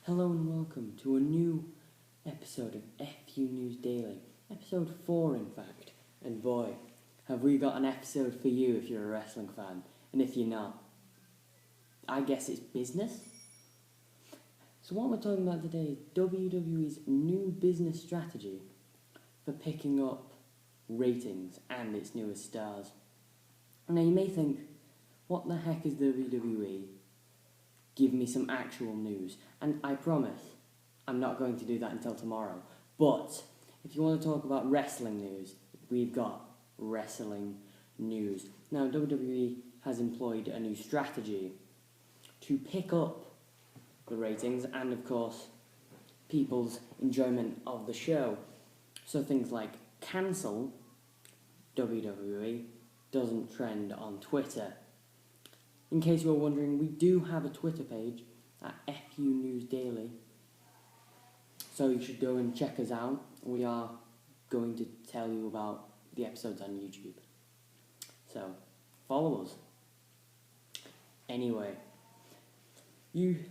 Hello and welcome to a new episode of FUNEWSDaily, episode 4 in fact, and boy, have we got an episode for you if you're a wrestling fan, and if you're not, I guess it's business. So what we're talking about today is WWE's new business strategy for picking up ratings and its newest stars. Now you may think, what the heck is WWE? Give me some actual news. And I promise, I'm not going to do that until tomorrow. But if you want to talk about wrestling news, we've got wrestling news. Now, WWE has employed a new strategy to pick up the ratings and, of course, people's enjoyment of the show. So things like cancel WWE doesn't trend on Twitter. In case you were wondering, we do have a Twitter page at FUNewsDaily, so you should go and check us out. We are going to tell you about the episodes on YouTube, so follow us. Anyway, WWE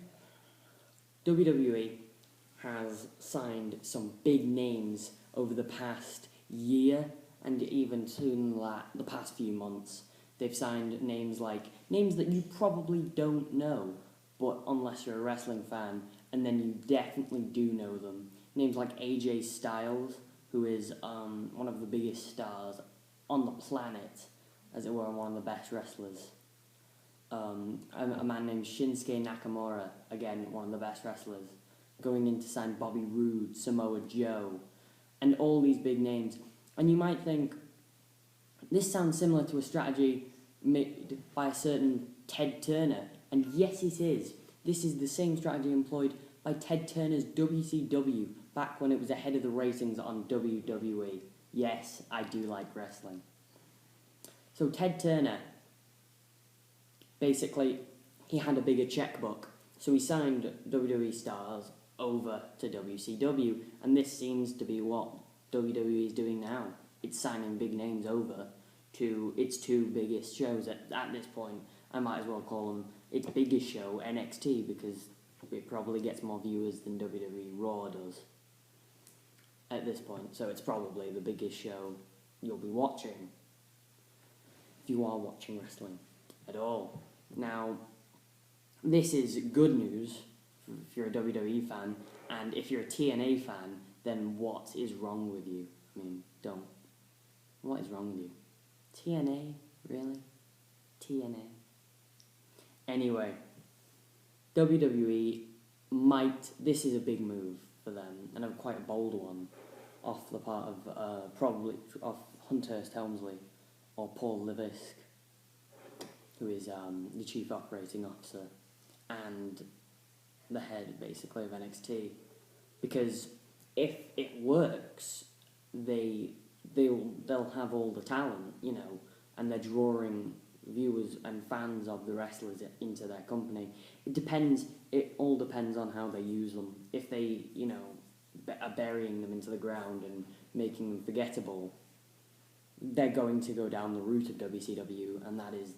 has signed some big names over the past year and even soon the past few months. They've signed names that you probably don't know, but unless you're a wrestling fan, and then you definitely do know them. Names like AJ Styles, who is one of the biggest stars on the planet, as it were, one of the best wrestlers. A man named Shinsuke Nakamura, again, one of the best wrestlers. Going in to sign Bobby Roode, Samoa Joe, and all these big names. And you might think, this sounds similar to a strategy made by a certain Ted Turner, and yes it is. This is the same strategy employed by Ted Turner's WCW back when it was ahead of the ratings on WWE. Yes, I do like wrestling. So Ted Turner, basically, he had a bigger checkbook, so he signed WWE stars over to WCW, and this seems to be what WWE is doing now. It's signing big names over to its two biggest shows at this point. I might as well call them its biggest show, NXT, because it probably gets more viewers than WWE Raw does at this point. So it's probably the biggest show you'll be watching if you are watching wrestling at all. Now, this is good news if you're a WWE fan, and if you're a TNA fan, then what is wrong with you? I mean, don't. What is wrong with you? TNA? Really? TNA? Anyway, WWE this is a big move for them, and quite a bold one, off the part of, probably, of Hunter Helmsley, or Paul Levesque, who is the Chief Operating Officer, and the head, basically, of NXT. Because if it works, they'll have all the talent, and they're drawing viewers and fans of the wrestlers into their company. It all depends on how they use them. If they, are burying them into the ground and making them forgettable, they're going to go down the route of WCW, and that is,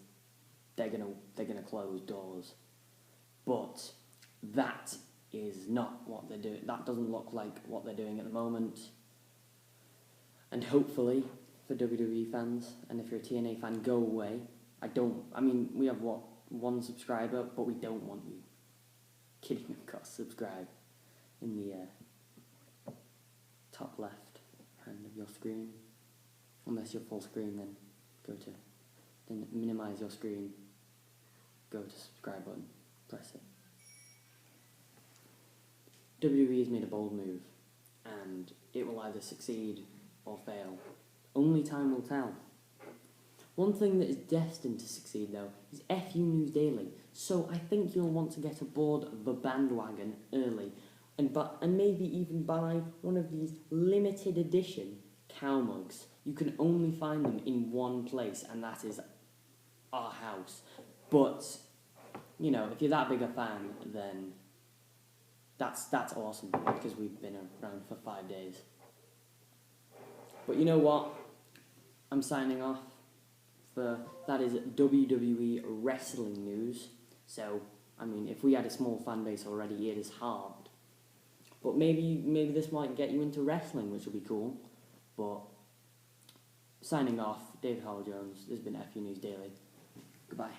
they're gonna close doors. But that is not what they're doing. That doesn't look like what they're doing at the moment. And hopefully, for WWE fans, and if you're a TNA fan, go away. We have, one subscriber, but we don't want you. Kidding, of course, subscribe in the top left hand of your screen. Unless you're full screen, then minimize your screen, go to subscribe button, press it. WWE has made a bold move, and it will either succeed or fail. Only time will tell. One thing that is destined to succeed, though, is FUNewsDaily, so I think you'll want to get aboard the bandwagon early, and maybe even buy one of these limited edition cow mugs. You can only find them in one place, and that is our house. But, if you're that big a fan, then that's awesome, because we've been around for 5 days. But you know what? I'm signing off. That is WWE wrestling news. So, if we had a small fan base already, it is hard But maybe this might get you into wrestling, which will be cool. But signing off, David Howell Jones. This has been FU News Daily. Goodbye.